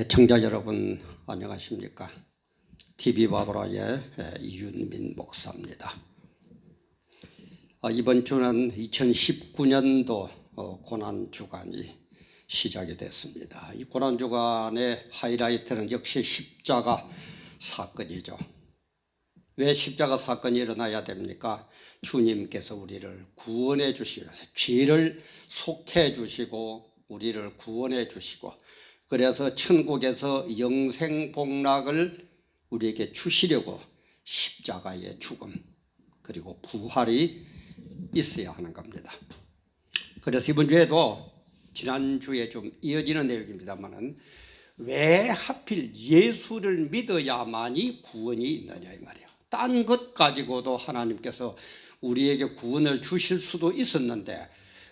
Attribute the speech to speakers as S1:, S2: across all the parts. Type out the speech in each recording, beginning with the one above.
S1: 청자 여러분 안녕하십니까? TV바브라의 이윤민 목사입니다. 이번 주는 2019년도 고난주간이 시작이 됐습니다. 이 고난주간의 하이라이트는 역시 십자가 사건이죠. 왜 십자가 사건이 일어나야 됩니까? 주님께서 우리를 구원해 주시기 위해서 죄를 속해 주시고 우리를 구원해 주시고, 그래서 천국에서 영생복락을 우리에게 주시려고 십자가의 죽음 그리고 부활이 있어야 하는 겁니다. 그래서 이번 주에도 지난주에 좀 이어지는 내용입니다만은 왜 하필 예수를 믿어야만이 구원이 있느냐 이 말이에요. 딴 것 가지고도 하나님께서 우리에게 구원을 주실 수도 있었는데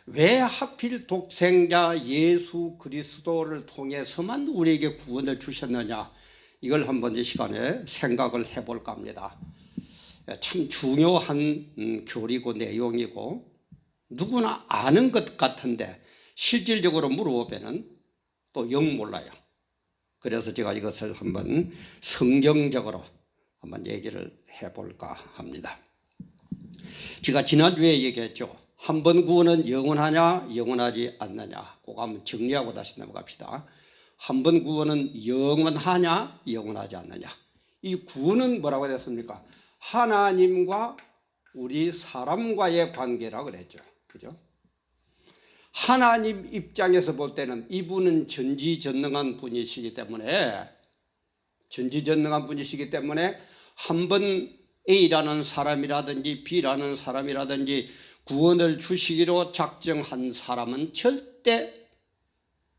S1: 왜 하필 독생자 예수 그리스도를 통해서만 우리에게 구원을 주셨느냐, 이걸 한번 이 시간에 생각을 해볼까 합니다. 참 중요한 교리고 내용이고 누구나 아는 것 같은데 실질적으로 물어보면 또 영 몰라요. 그래서 제가 이것을 한번 성경적으로 한번 얘기를 해볼까 합니다. 제가 지난주에 얘기했죠. 한 번 구원은 영원하냐 영원하지 않느냐, 그거 한번 정리하고 다시 넘어갑시다. 한 번 구원은 영원하냐 영원하지 않느냐. 이 구원은 뭐라고 됐습니까? 하나님과 우리 사람과의 관계라고 그랬죠. 그죠? 하나님 입장에서 볼 때는 이분은 전지전능한 분이시기 때문에 한 번 A라는 사람이라든지 B라는 사람이라든지 구원을 주시기로 작정한 사람은 절대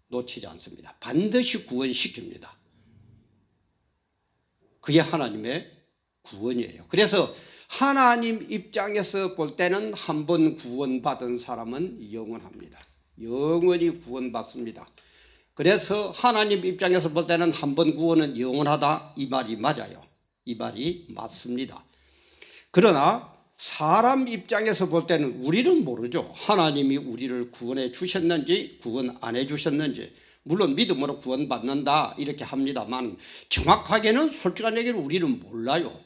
S1: 놓치지 않습니다. 반드시 구원시킵니다. 그게 하나님의 구원이에요. 그래서 하나님 입장에서 볼 때는 한 번 구원받은 사람은 영원합니다. 영원히 구원받습니다. 그래서 하나님 입장에서 볼 때는 한 번 구원은 영원하다, 이 말이 맞아요. 이 말이 맞습니다. 그러나 사람 입장에서 볼 때는 우리는 모르죠. 하나님이 우리를 구원해 주셨는지 구원 안 해 주셨는지. 물론 믿음으로 구원받는다 이렇게 합니다만 정확하게는 솔직한 얘기로 우리는 몰라요.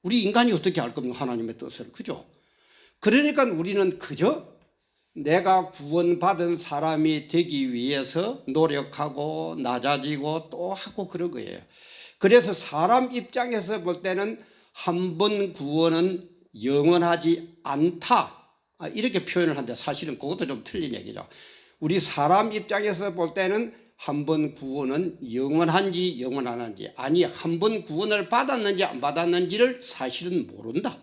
S1: 우리 인간이 어떻게 알 겁니까? 하나님의 뜻을. 그죠? 그러니까 우리는 그저 내가 구원받은 사람이 되기 위해서 노력하고 낮아지고 또 하고 그런 거예요. 그래서 사람 입장에서 볼 때는 한 번 구원은 영원하지 않다 이렇게 표현을 하는데 사실은 그것도 좀 틀린 얘기죠. 우리 사람 입장에서 볼 때는 한 번 구원은 영원한지 영원 안 한지, 아니 한 번 구원을 받았는지 안 받았는지를 사실은 모른다.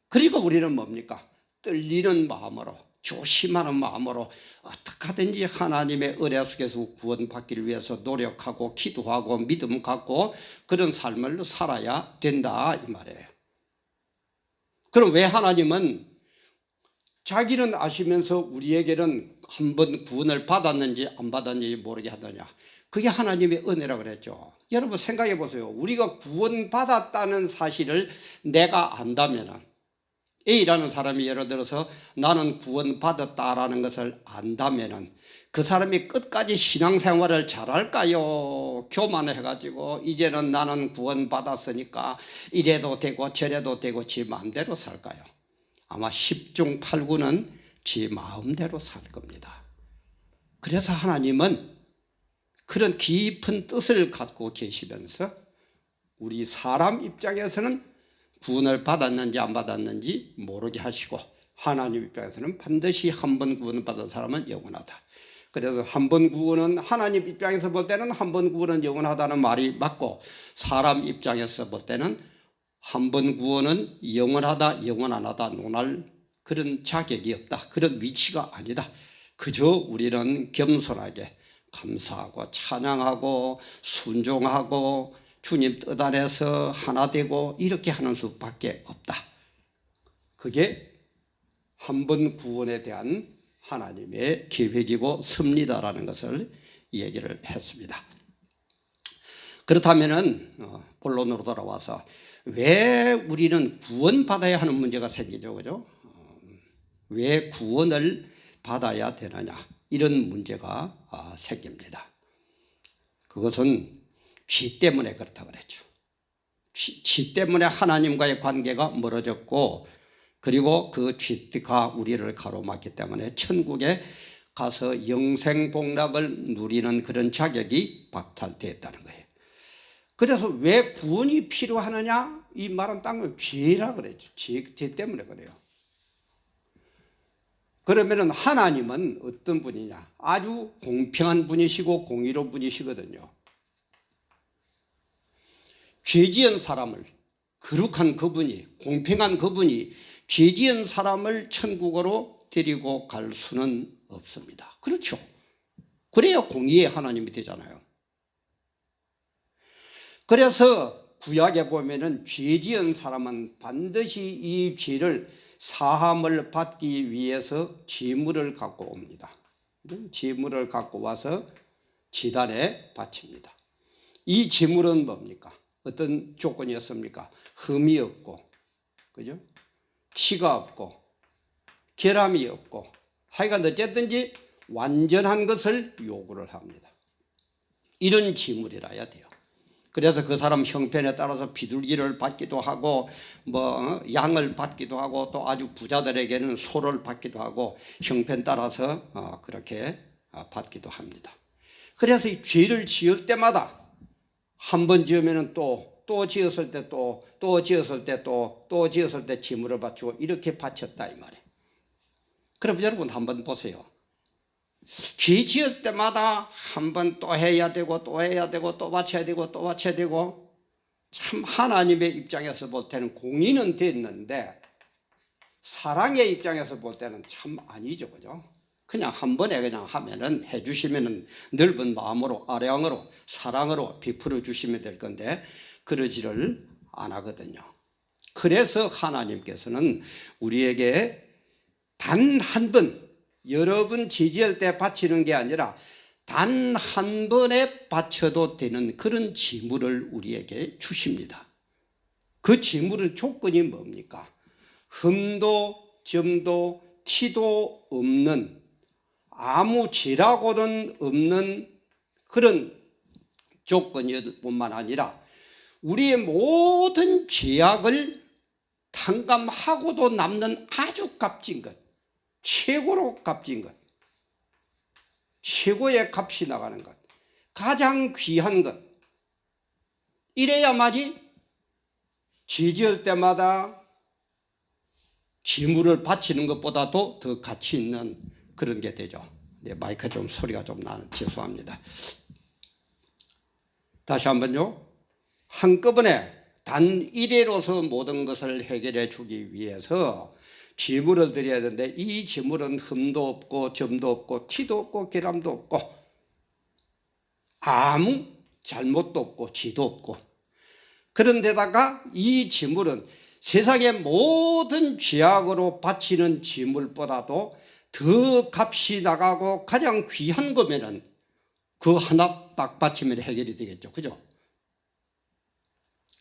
S1: 그리고 우리는 뭡니까? 떨리는 마음으로, 조심하는 마음으로 어떻게 하든지 하나님의 은혜 속에서 구원받기를 위해서 노력하고 기도하고 믿음 갖고 그런 삶을 살아야 된다 이 말이에요. 그럼 왜 하나님은 자기는 아시면서 우리에게는 한 번 구원을 받았는지 안 받았는지 모르게 하느냐? 그게 하나님의 은혜라고 그랬죠. 여러분 생각해 보세요. 우리가 구원받았다는 사실을 내가 안다면, A라는 사람이 예를 들어서 나는 구원받았다라는 것을 안다면 그 사람이 끝까지 신앙생활을 잘할까요? 교만해가지고 이제는 나는 구원받았으니까 이래도 되고 저래도 되고 지 마음대로 살까요? 아마 10중 8구는 지 마음대로 살 겁니다. 그래서 하나님은 그런 깊은 뜻을 갖고 계시면서 우리 사람 입장에서는 구원을 받았는지 안 받았는지 모르게 하시고 하나님 입장에서는 반드시 한 번 구원을 받은 사람은 영원하다. 그래서 한 번 구원은 하나님 입장에서 볼 때는 한 번 구원은 영원하다는 말이 맞고, 사람 입장에서 볼 때는 한 번 구원은 영원하다 영원 안 하다 논할 그런 자격이 없다. 그런 위치가 아니다. 그저 우리는 겸손하게 감사하고 찬양하고 순종하고 주님 뜻 안에서 하나 되고 이렇게 하는 수밖에 없다. 그게 한 번 구원에 대한 하나님의 계획이고 섭리다라는 것을 얘기를 했습니다. 그렇다면은 본론으로 돌아와서 왜 우리는 구원받아야 하는 문제가 생기죠, 그죠? 왜 구원을 받아야 되느냐, 이런 문제가 생깁니다. 그것은 죄 때문에 그렇다고 그랬죠. 죄 때문에 하나님과의 관계가 멀어졌고, 그리고 그 죄가 우리를 가로막기 때문에 천국에 가서 영생복락을 누리는 그런 자격이 박탈되었다는 거예요. 그래서 왜 구원이 필요하느냐? 이 말은 딴 죄라 그랬죠. 죄 때문에 그래요. 그러면은 하나님은 어떤 분이냐? 아주 공평한 분이시고 공의로운 분이시거든요. 죄지은 사람을, 거룩한 그분이, 공평한 그분이 죄지은 사람을 천국으로 데리고 갈 수는 없습니다. 그렇죠. 그래야 공의의 하나님이 되잖아요. 그래서 구약에 보면은 죄지은 사람은 반드시 이 죄를 사함을 받기 위해서 제물을 갖고 옵니다. 제물을 갖고 와서 제단에 바칩니다. 이 제물은 뭡니까? 어떤 조건이었습니까? 흠이 없고, 그죠? 티가 없고, 결함이 없고, 하여간 어쨌든지 완전한 것을 요구를 합니다. 이런 제물이라야 돼요. 그래서 그 사람 형편에 따라서 비둘기를 받기도 하고 양을 받기도 하고 또 아주 부자들에게는 소를 받기도 하고 형편 따라서 그렇게 받기도 합니다. 그래서 이 죄를 지을 때마다 한 번 지으면 또 지었을 때 또 지었을 때 또 지었을 때 제물을 바치고 이렇게 바쳤다 이 말이에요. 그럼 여러분 한번 보세요. 죄 지을 때마다 한 번 또 해야 되고 또 해야 되고 또 바쳐야 되고 또 바쳐야 되고, 참 하나님의 입장에서 볼 때는 공의는 됐는데 사랑의 입장에서 볼 때는 참 아니죠, 그죠? 그냥 한 번에 그냥 하면은 해주시면은 넓은 마음으로 아량으로 사랑으로 베풀어 주시면 될 건데 그러지를 안 하거든요. 그래서 하나님께서는 우리에게 단 한 번, 여러 번 지지할 때 바치는 게 아니라 단 한 번에 바쳐도 되는 그런 제물을 우리에게 주십니다. 그 제물은 조건이 뭡니까? 흠도 점도 티도 없는, 아무 죄라고는 없는 그런 조건일 뿐만 아니라 우리의 모든 죄악을 탕감하고도 남는 아주 값진 것, 최고로 값진 것, 최고의 값이 나가는 것, 가장 귀한 것, 이래야만이 죄 지을 때마다 제물을 바치는 것보다도 더 가치 있는 그런 게 되죠. 네, 마이크 좀 소리가 좀 나는 죄송합니다. 다시 한번요. 한꺼번에 단 일회로서 모든 것을 해결해 주기 위해서 제물을 드려야 되는데 이 제물은 흠도 없고 점도 없고 티도 없고 결함도 없고 아무 잘못도 없고 죄도 없고, 그런데다가 이 제물은 세상의 모든 죄악으로 바치는 제물보다도 더 값이 나가고 가장 귀한 거면은 그 하나 딱 바치면 해결이 되겠죠. 그죠?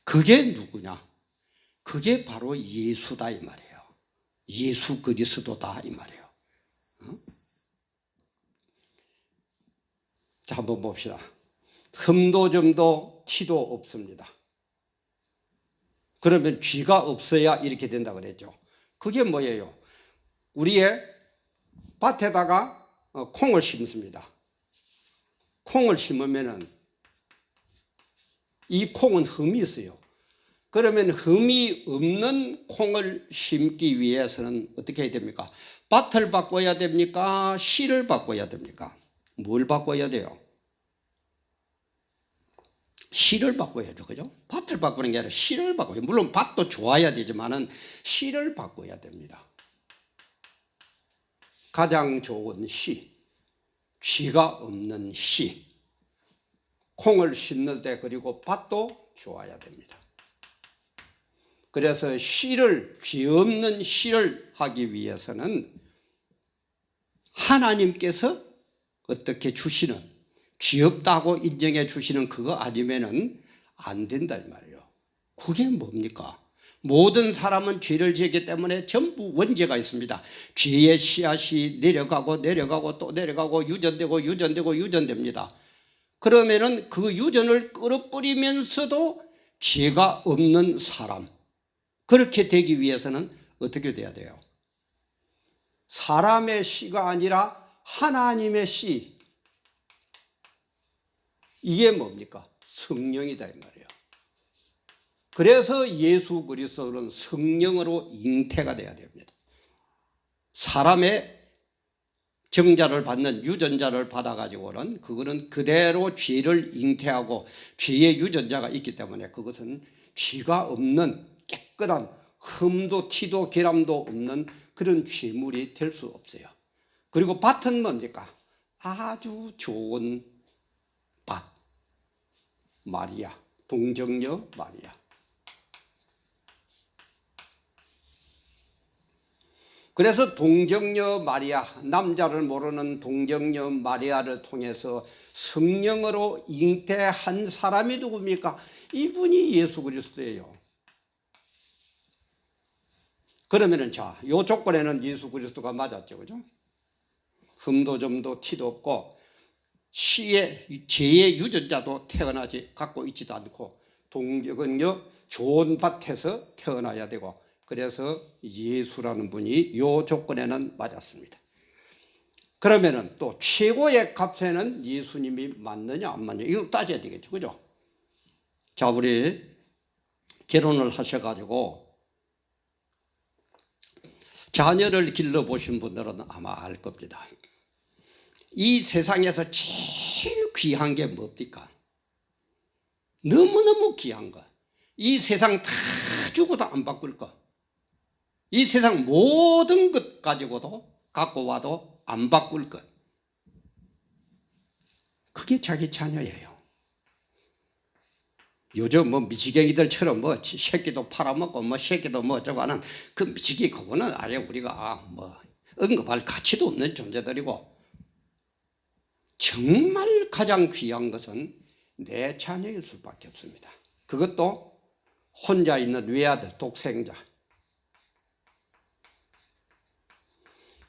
S1: 그게 누구냐? 그게 바로 예수다 이 말이에요. 예수 그리스도다 이 말이에요. 자, 한번 봅시다. 흠도 점도 티도 없습니다. 그러면 죄가 없어야 이렇게 된다 그랬죠. 그게 뭐예요? 우리의 밭에다가 콩을 심습니다. 콩을 심으면은 이 콩은 흠이 있어요. 그러면 흠이 없는 콩을 심기 위해서는 어떻게 해야 됩니까? 밭을 바꿔야 됩니까? 씨를 바꿔야 됩니까? 뭘 바꿔야 돼요? 씨를 바꿔야죠. 그죠? 밭을 바꾸는 게 아니라 씨를 바꿔요. 물론 밭도 좋아야 되지만은 씨를 바꿔야 됩니다. 가장 좋은 씨, 쥐가 없는 씨. 콩을 심는 때 그리고 밭도 좋아야 됩니다. 그래서 씨를, 쥐 없는 씨를 하기 위해서는 하나님께서 어떻게 주시는, 쥐 없다고 인정해 주시는 그거 아니면은 안 된다 이 말이에요. 그게 뭡니까? 모든 사람은 죄를 지었기 때문에 전부 원죄가 있습니다. 죄의 씨앗이 내려가고 내려가고 또 내려가고 유전되고 유전되고 유전됩니다. 그러면은 그 유전을 끌어버리면서도 죄가 없는 사람, 그렇게 되기 위해서는 어떻게 돼야 돼요? 사람의 씨가 아니라 하나님의 씨, 이게 뭡니까? 성령이다 이 말이에요. 그래서 예수 그리스도는 성령으로 잉태가 돼야 됩니다. 사람의 정자를 받는 유전자를 받아가지고는 그거는 그대로 죄를 잉태하고 죄의 유전자가 있기 때문에 그것은 죄가 없는 깨끗한 흠도 티도 결함도 없는 그런 죄물이 될 수 없어요. 그리고 밭은 뭡니까? 아주 좋은 밭, 마리아, 동정녀 마리아. 그래서 동정녀 마리아, 남자를 모르는 동정녀 마리아를 통해서 성령으로 잉태한 사람이 누굽니까? 이분이 예수 그리스도예요. 그러면은 자, 요 조건에는 예수 그리스도가 맞았죠, 그죠? 흠도 점도 티도 없고 시의 죄의 유전자도 태어나지 갖고 있지도 않고 동정녀 좋은 밭에서 태어나야 되고, 그래서 예수라는 분이 요 조건에는 맞았습니다. 그러면은 또 최고의 값에는 예수님이 맞느냐 안 맞느냐 이거 따져야 되겠죠, 그죠? 자, 우리 결혼을 하셔가지고 자녀를 길러보신 분들은 아마 알 겁니다. 이 세상에서 제일 귀한 게 뭡니까? 너무너무 귀한 거. 이 세상 다 주고도 안 바꿀 거. 이 세상 모든 것 가지고도 갖고 와도 안 바꿀 것. 그게 자기 자녀예요. 요즘 뭐 미치갱이들처럼 뭐 새끼도 팔아먹고 뭐 새끼도 뭐 저거 하는 그 미치기, 그거는 아예 우리가 뭐 언급할 가치도 없는 존재들이고, 정말 가장 귀한 것은 내 자녀일 수밖에 없습니다. 그것도 혼자 있는 외아들, 독생자.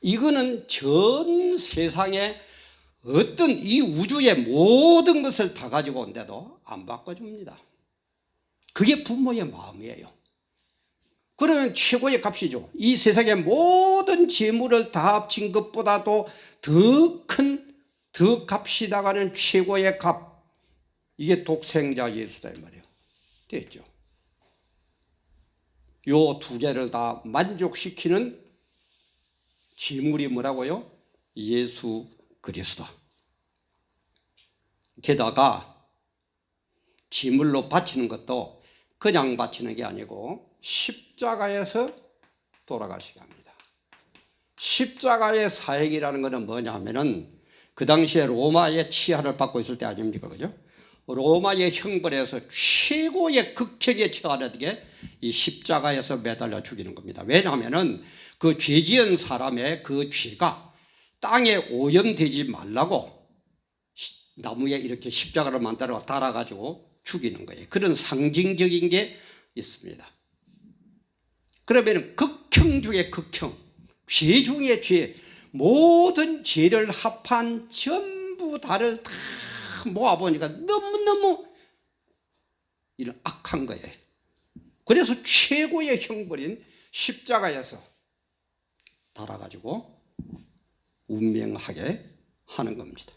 S1: 이거는 전 세상에 어떤 이 우주의 모든 것을 다 가지고 온데도 안 바꿔줍니다. 그게 부모의 마음이에요. 그러면 최고의 값이죠. 이 세상의 모든 재물을 다 합친 것보다도 더 큰, 더 값이 나가는 최고의 값, 이게 독생자 예수다 이 말이에요. 됐죠? 요 두 개를 다 만족시키는 재물이 뭐라고요? 예수 그리스도. 게다가 제물로 바치는 것도 그냥 바치는 게 아니고 십자가에서 돌아가시게 합니다. 십자가의 사역이라는 것은 뭐냐 하면은 그 당시에 로마의 치하를 받고 있을 때 아닙니까, 그죠? 로마의 형벌에서 최고의 극형에 처하는 게 이 십자가에서 매달려 죽이는 겁니다. 왜냐하면은 그 죄지은 사람의 그 죄가 땅에 오염되지 말라고 나무에 이렇게 십자가를 만들어 달아가지고 죽이는 거예요. 그런 상징적인 게 있습니다. 그러면 극형 중에 극형, 죄 중에 죄, 모든 죄를 합한 전부 다를 다 모아보니까 너무너무 이런 악한 거예요. 그래서 최고의 형벌인 십자가에서 달아가지고 운명하게 하는 겁니다.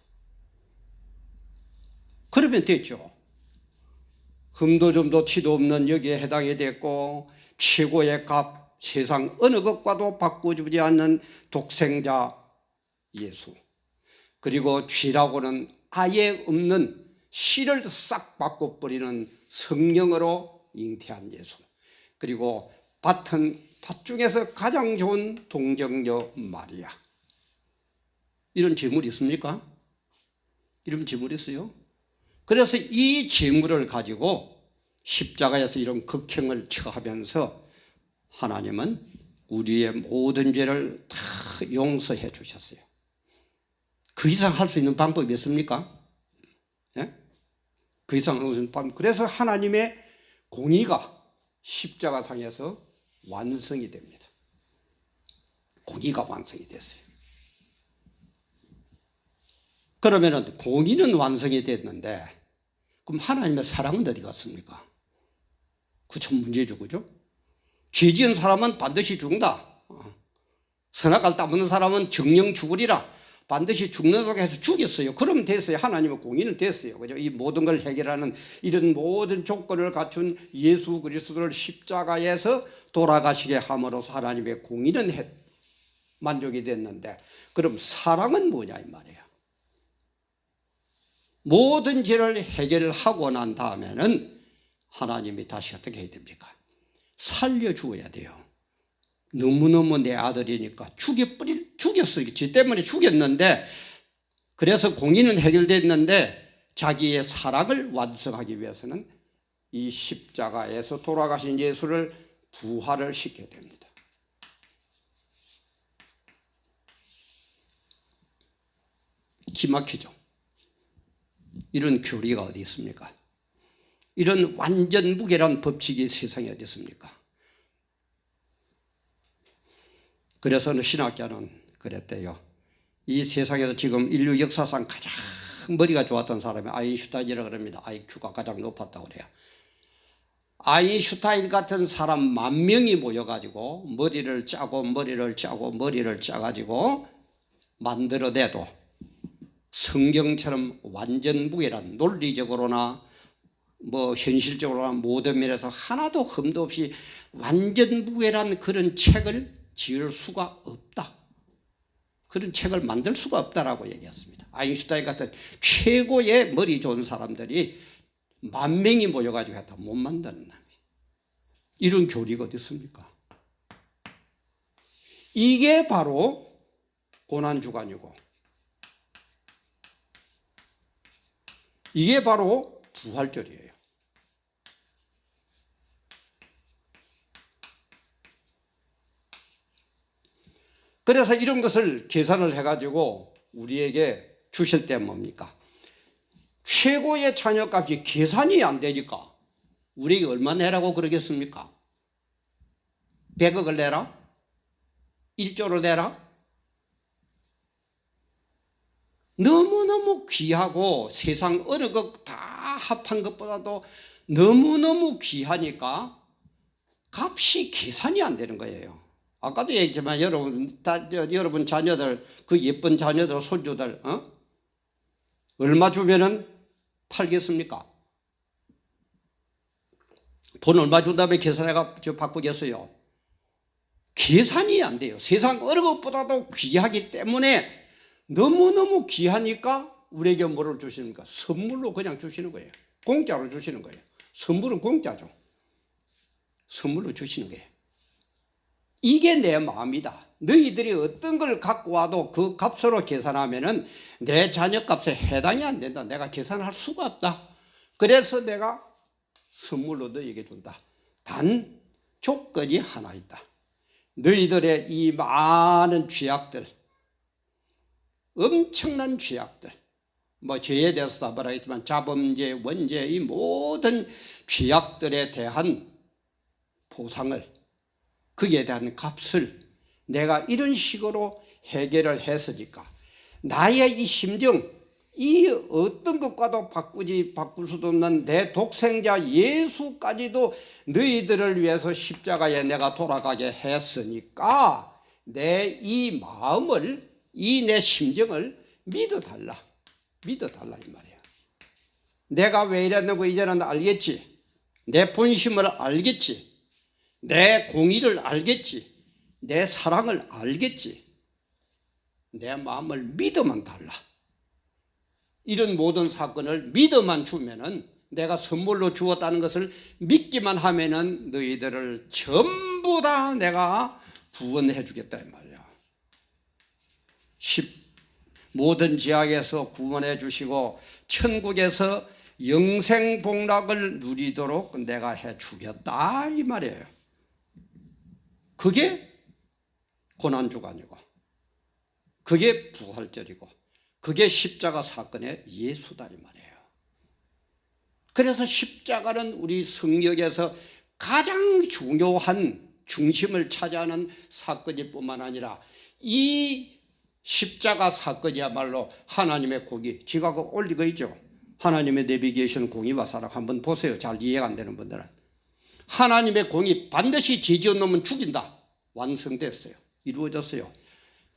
S1: 그러면 됐죠. 흠도 점도 티도 없는 여기에 해당이 됐고, 최고의 값, 세상 어느 것과도 바꿔주지 않는 독생자 예수, 그리고 죄라고는 아예 없는 씨를 싹 바꿔버리는 성령으로 잉태한 예수, 그리고 밭은 밭 중에서 가장 좋은 동정녀 마리아. 이런 제물이 있습니까? 이런 제물이 있어요? 그래서 이 제물을 가지고 십자가에서 이런 극형을 처하면서 하나님은 우리의 모든 죄를 다 용서해 주셨어요. 그 이상 할 수 있는 방법이 있습니까? 네? 그 이상 할 수 있는 방법. 그래서 하나님의 공의가 십자가상에서 완성이 됩니다. 공의가 완성이 됐어요. 그러면은 공의는 완성이 됐는데 그럼 하나님의 사랑은 어디 갔습니까? 그 참 문제죠, 그죠? 죄 지은 사람은 반드시 죽는다. 선악을 따먹는 사람은 정령 죽으리라. 반드시 죽는다고 해서 죽였어요. 그러면 됐어요. 하나님의 공의는 됐어요. 그죠? 이 모든 걸 해결하는 이런 모든 조건을 갖춘 예수 그리스도를 십자가에서 돌아가시게 함으로써 하나님의 공의는 만족이 됐는데, 그럼 사랑은 뭐냐 이 말이에요. 모든 죄를 해결하고 난 다음에는 하나님이 다시 어떻게 해야 됩니까? 살려주어야 돼요. 너무너무 내 아들이니까 죽였어요. 지 때문에 죽였는데, 그래서 공의는 해결됐는데 자기의 사랑을 완성하기 위해서는 이 십자가에서 돌아가신 예수를 부활을 시켜야 됩니다. 기막히죠. 이런 교리가 어디 있습니까? 이런 완전 무결한 법칙이 세상에 어디 있습니까? 그래서 신학자는 그랬대요. 이 세상에서 지금 인류 역사상 가장 머리가 좋았던 사람이 아인슈타인이라고 합니다. IQ가 가장 높았다고 그래요. 아인슈타인 같은 사람 10,000명이 모여가지고 머리를 짜가지고 만들어내도 성경처럼 완전 무결한, 논리적으로나 뭐 현실적으로나 모든 면에서 하나도 흠도 없이 완전 무결한 그런 책을 지을 수가 없다. 그런 책을 만들 수가 없다라고 얘기했습니다. 아인슈타인 같은 최고의 머리 좋은 사람들이 10,000명이 모여가지고 했다. 못 만든다. 이런 교리가 어디 있습니까? 이게 바로 고난주간이고, 이게 바로 부활절이에요. 그래서 이런 것을 계산을 해가지고 우리에게 주실 때 뭡니까? 최고의 자녀값이 계산이 안 되니까 우리에게 얼마 내라고 그러겠습니까? 100억을 내라? 1조를 내라? 너무너무 귀하고 세상 어느 것 다 합한 것보다도 너무너무 귀하니까 값이 계산이 안 되는 거예요. 아까도 얘기했지만 여러분 자녀들, 그 예쁜 자녀들, 손주들 얼마 주면은 팔겠습니까? 돈 얼마 준 다음에 계산해가 바꾸겠어요? 계산이 안 돼요. 세상 어느 것보다도 귀하기 때문에 너무너무 귀하니까 우리에게 뭐를 주십니까? 선물로 그냥 주시는 거예요. 공짜로 주시는 거예요. 선물은 공짜죠. 선물로 주시는 거예요. 이게 내 마음이다. 너희들이 어떤 걸 갖고 와도 그 값으로 계산하면은 내 자녀값에 해당이 안 된다. 내가 계산할 수가 없다. 그래서 내가 선물로 너희에게 준다. 단 조건이 하나 있다. 너희들의 이 많은 죄악들, 엄청난 죄악들, 뭐 죄에 대해서도 뭐라 했지만 자범죄, 원죄, 이 모든 죄악들에 대한 보상을, 거기에 대한 값을 내가 이런 식으로 해결을 했으니까 나의 이 심정, 이 어떤 것과도 바꿀 수도 없는 내 독생자 예수까지도 너희들을 위해서 십자가에 내가 돌아가게 했으니까 내 이 마음을, 이 내 심정을 믿어달라 이 말이야. 내가 왜 이랬는고 이제는 알겠지. 내 본심을 알겠지. 내 공의를 알겠지. 내 사랑을 알겠지. 내 마음을 믿어만 달라. 이런 모든 사건을 믿어만 주면은, 내가 선물로 주었다는 것을 믿기만 하면은 너희들을 전부 다 내가 구원해 주겠다 이 말이야. 모든 지옥에서 구원해 주시고 천국에서 영생복락을 누리도록 내가 해 주겠다 이 말이에요. 그게 고난주간이고, 그게 부활절이고, 그게 십자가 사건의 예수다 이 말이에요. 그래서 십자가는 우리 성경에서 가장 중요한 중심을 차지하는 사건일 뿐만 아니라 이 십자가 사건이야말로 하나님의 공의, 지가 올리고 있죠. 하나님의 내비 계시는 공의와 사랑 한번 보세요. 잘 이해가 안 되는 분들은. 하나님의 공의, 반드시 죄지은 놈은 죽인다. 완성됐어요. 이루어졌어요.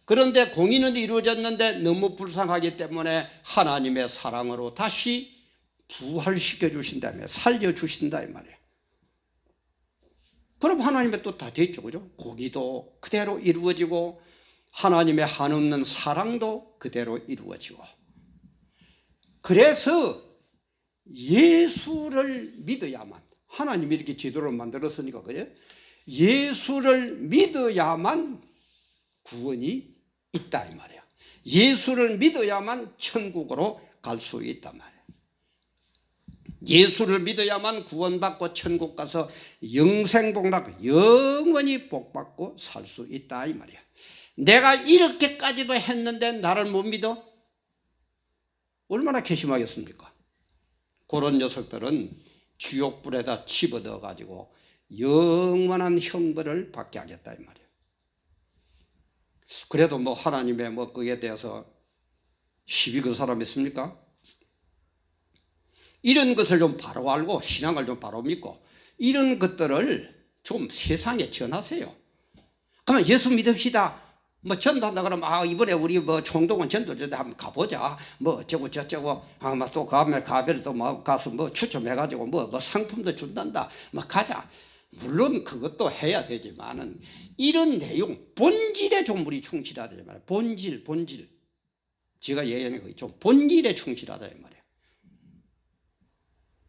S1: 그런데 공의는 이루어졌는데 너무 불쌍하기 때문에 하나님의 사랑으로 다시 부활시켜 주신다며, 살려주신다 이 말이에요. 그럼 하나님의 또 다 됐죠. 그죠? 공의도 그대로 이루어지고 하나님의 한없는 사랑도 그대로 이루어지고. 그래서 예수를 믿어야만, 하나님이 이렇게 지도를 만들었으니까 그래, 예수를 믿어야만 구원이 있다 이 말이야. 예수를 믿어야만 천국으로 갈 수 있단 말이야. 예수를 믿어야만 구원받고 천국 가서 영생복락, 영원히 복받고 살 수 있다 이 말이야. 내가 이렇게까지도 했는데 나를 못 믿어? 얼마나 괘씸하겠습니까? 그런 녀석들은 지옥불에다 집어넣어 가지고 영원한 형벌을 받게 하겠다 이 말이에요. 그래도 뭐 하나님의 뭐 그에 대해서 시비 그 사람 있습니까? 이런 것을 좀 바로 알고 신앙을 좀 바로 믿고 이런 것들을 좀 세상에 전하세요. 그러면 예수 믿읍시다. 뭐 전도한다 그러면 이번에 우리 뭐 총동원 전도전에 한번 가보자. 뭐 어쩌고 저쩌고 뭐 또 가면 가별을 또 뭐 가서 뭐 추첨해가지고 뭐 상품도 준단다. 뭐 가자. 물론 그것도 해야 되지만은 이런 내용 본질에 좀 우리 충실하다 이 말이에요. 본질. 제가 얘기하는 거 좀 본질에 충실하다 이 말이에요.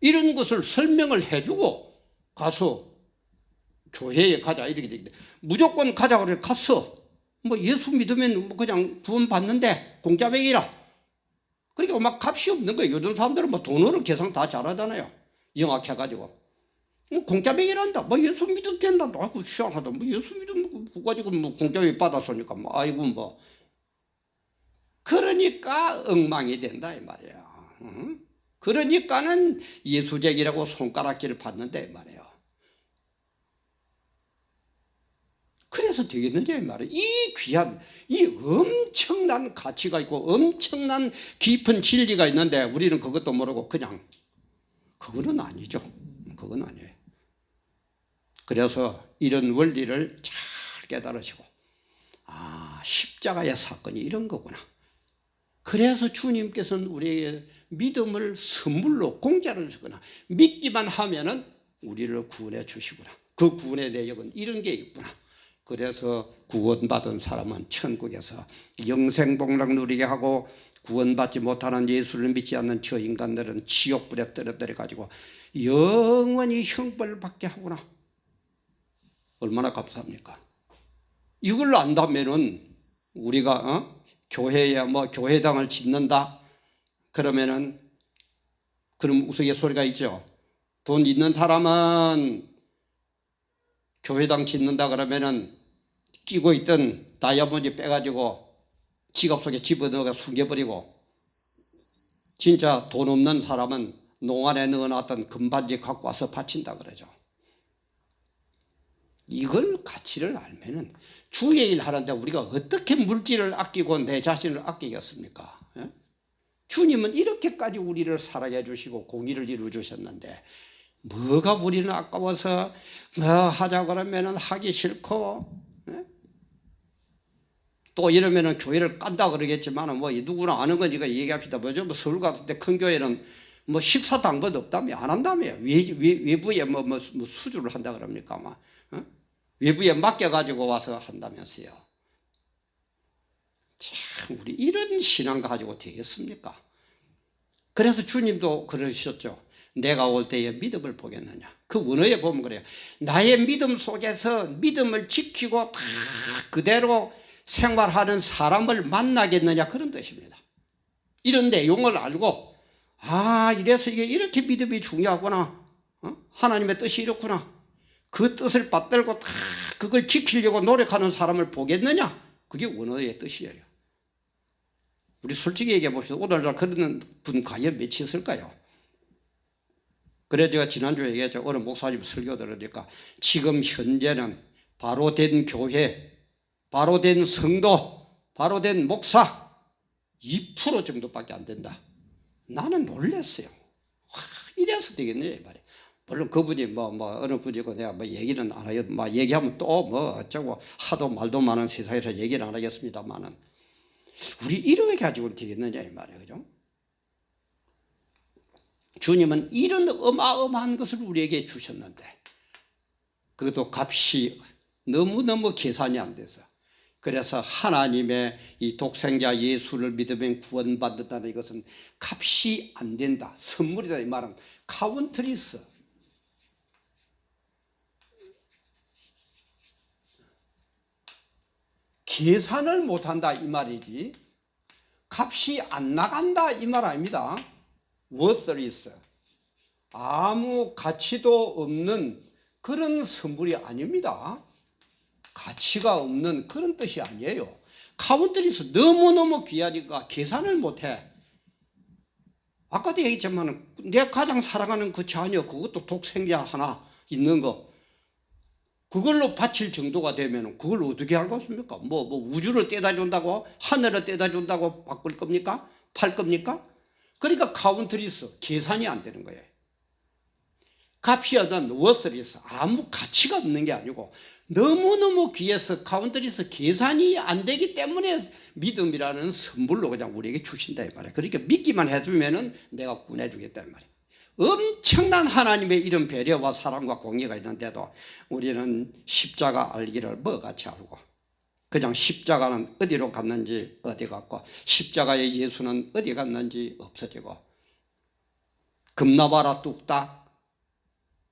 S1: 이런 것을 설명을 해주고 가서 교회에 가자 이렇게 되는데 무조건 가자 그래 갔어. 뭐 예수 믿으면 뭐 그냥 구원 받는데 공짜백이라. 그러니까 막 값이 없는 거예요. 요즘 사람들은 뭐 돈으로 계산 다 잘하잖아요. 영악해가지고. 공짜백이란다. 뭐 예수 믿으면 된다. 아이고 희한하다. 뭐 예수 믿으면 가지고 뭐 공짜백 받았으니까 뭐 아이고 뭐. 그러니까 엉망이 된다 이 말이에요. 그러니까는 예수쟁이라고 손가락질을 받는데 말이에요. 그래서 되겠는지 말이에요. 이 귀한, 이 엄청난 가치가 있고 엄청난 깊은 진리가 있는데 우리는 그것도 모르고 그냥 그거는 아니죠. 그건 아니에요. 그래서 이런 원리를 잘 깨달으시고 십자가의 사건이 이런 거구나. 그래서 주님께서는 우리에게 믿음을 선물로 공짜로 주거나 믿기만 하면은 우리를 구원해 주시구나. 그 구원의 내역은 이런 게 있구나. 그래서 구원받은 사람은 천국에서 영생복락 누리게 하고 구원받지 못하는 예수를 믿지 않는 저 인간들은 지옥불에 떨어뜨려 가지고 영원히 형벌을 받게 하구나. 얼마나 감사합니까? 이걸 안다면은 우리가 교회에 뭐 교회당을 짓는다 그러면은 그럼 우스갯 소리가 있죠. 돈 있는 사람은 교회당 짓는다 그러면은 끼고 있던 다이아몬드 빼가지고 지갑 속에 집어넣어서 숨겨버리고 진짜 돈 없는 사람은 농안에 넣어놨던 금반지 갖고 와서 바친다 그러죠. 이걸 가치를 알면은 주의 일 하는데 우리가 어떻게 물질을 아끼고 내 자신을 아끼겠습니까? 예? 주님은 이렇게까지 우리를 사랑해 주시고 공의를 이루어 주셨는데 뭐가 우리는 아까워서 뭐 하자 그러면은 하기 싫고 예? 또 이러면은 교회를 깐다 그러겠지만 뭐 누구나 아는 거니까 얘기합시다. 뭐죠? 뭐 서울 같은데 큰 교회는 뭐 식사 당번 없다며 안 한다며 외부에 뭐 수주를 한다 그럽니까 아마 외부에 맡겨가지고 와서 한다면서요. 참 우리 이런 신앙 가지고 되겠습니까? 그래서 주님도 그러셨죠. 내가 올 때에 믿음을 보겠느냐. 그 원어에 보면 그래요. 나의 믿음 속에서 믿음을 지키고 다 그대로 생활하는 사람을 만나겠느냐 그런 뜻입니다. 이런 내용을 알고 이래서 이게 이렇게 믿음이 중요하구나. 하나님의 뜻이 이렇구나. 그 뜻을 받들고 다 그걸 지키려고 노력하는 사람을 보겠느냐? 그게 원어의 뜻이에요. 우리 솔직히 얘기해 봅시다. 오늘날 그런 분 과연 몇이 있을까요? 그래 제가 지난주에 얘기했죠. 어느 목사님 설교 들으니까 지금 현재는 바로 된 교회, 바로 된 성도, 바로 된 목사 2% 정도밖에 안 된다. 나는 놀랐어요. 와, 이래서 되겠네 말이야. 물론 그분이 어느 분이고 내가 얘기는 안 하겠, 얘기하면 또 어쩌고 하도 말도 많은 세상에서 얘기를 안 하겠습니다만은 우리 이렇게 가지고는 되겠느냐 이 말이에요, 그죠? 주님은 이런 어마어마한 것을 우리에게 주셨는데 그것도 값이 너무너무 계산이 안 돼서 그래서 하나님의 이 독생자 예수를 믿으면 구원받는다는 이것은 값이 안 된다. 선물이다 이 말은 카운트리스. 계산을 못한다 이 말이지 값이 안 나간다 이 말 아닙니다. worthless. 아무 가치도 없는 그런 선물이 아닙니다. 가치가 없는 그런 뜻이 아니에요. 카운트리스 너무너무 귀하니까 계산을 못해. 아까도 얘기했지만 내가 가장 사랑하는 그 자녀 그것도 독생자 하나 있는 거 그걸로 바칠 정도가 되면 그걸 어떻게 알겠습니까? 우주를 떼다 준다고 하늘을 떼다 준다고 바꿀 겁니까? 팔 겁니까? 그러니까 카운트리스 계산이 안 되는 거예요. 값이 없는 워스리스 아무 가치가 없는 게 아니고 너무너무 귀해서 카운트리스 계산이 안 되기 때문에 믿음이라는 선물로 그냥 우리에게 주신다 이 말이에요. 그러니까 믿기만 해주면은 내가 구원해주겠다 이 말이에요. 엄청난 하나님의 이런 배려와 사랑과 공의가 있는데도 우리는 십자가 알기를 뭐같이 알고 그냥 십자가는 어디로 갔는지 어디 갔고 십자가의 예수는 어디 갔는지 없어지고 금나봐라 뚝딱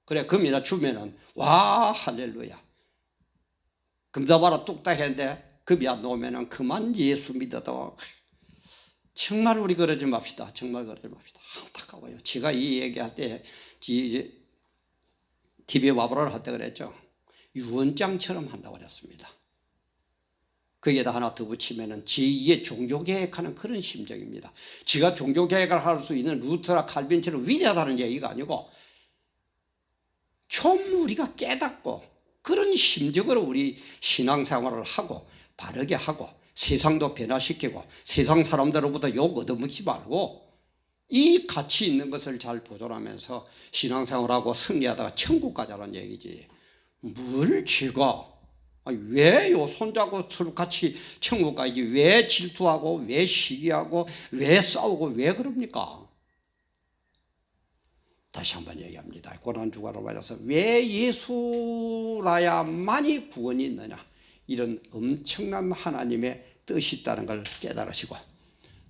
S1: 그래 금이나 주면은 와 할렐루야 금나봐라 뚝딱 했는데 금이 안 나오면은 그만 예수 믿어도 정말 우리 그러지 맙시다. 정말 그러지 맙시다. 안타까워요. 제가 이 얘기할 때 TV에 와보라를 할 때 그랬죠. 유언장처럼 한다고 그랬습니다. 거기에다 하나 더 붙이면은 제2의 종교개혁하는 그런 심정입니다. 지가 종교개혁을 할 수 있는 루터나 칼빈처럼 위대하다는 얘기가 아니고 좀 우리가 깨닫고 그런 심정으로 우리 신앙생활을 하고 바르게 하고 세상도 변화시키고 세상 사람들로부터 욕 얻어먹지 말고 이 가치 있는 것을 잘 보존하면서 신앙생활하고 승리하다가 천국 가자는 얘기지. 뭘 지가 왜요 손잡고 같이 천국 가야지 왜 질투하고 왜 시기하고 왜 싸우고 왜 그럽니까? 다시 한번 얘기합니다. 고난주간으로 맞아서 왜 예수라야만이 구원이 있느냐 이런 엄청난 하나님의 뜻이 있다는 걸 깨달으시고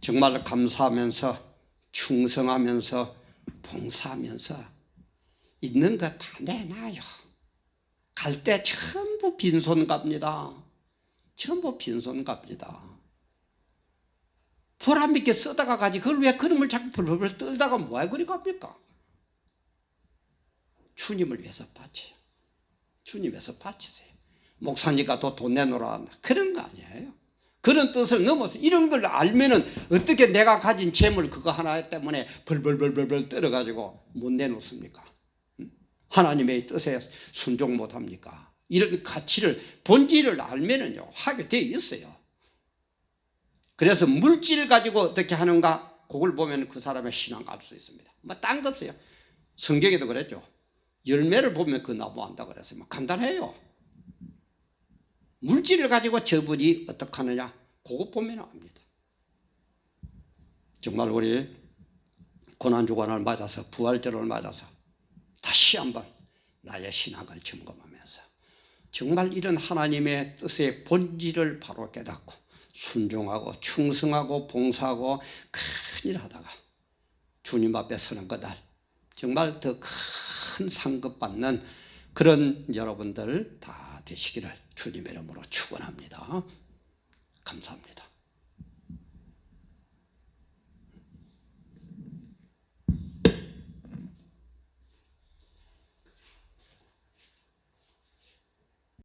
S1: 정말 감사하면서 충성하면서 봉사하면서 있는 거 다 내놔요. 갈 때 전부 빈손 갑니다. 전부 빈손 갑니다. 보람 있게 쓰다가 가지 그걸 왜 그놈을 자꾸 벌벌 떨다가 뭐해 그리 갑니까? 주님을 위해서 바쳐요. 주님 위해서 바치세요. 목사니까 또 돈 내놓으라 그런 거 아니에요. 그런 뜻을 넘어서 이런 걸 알면은 어떻게 내가 가진 재물 그거 하나 때문에 벌벌벌벌 떨어가지고 못 내놓습니까? 하나님의 뜻에 순종 못합니까? 이런 가치를 본질을 알면은요 하게 돼 있어요. 그래서 물질 가지고 어떻게 하는가 그걸 보면 그 사람의 신앙 알 수 있습니다. 딴 거 없어요. 성경에도 그랬죠. 열매를 보면 그 나무 안다 그랬어요. 간단해요. 물질을 가지고 저분이 어떻게 하느냐 그거 보면 압니다. 정말 우리 고난주간을 맞아서 부활절을 맞아서 다시 한번 나의 신앙을 점검하면서 정말 이런 하나님의 뜻의 본질을 바로 깨닫고 순종하고 충성하고 봉사하고 큰일 하다가 주님 앞에 서는 그날 정말 더 큰 상급 받는 그런 여러분들 다 되시기를 주님의 이름으로 축원합니다. 감사합니다.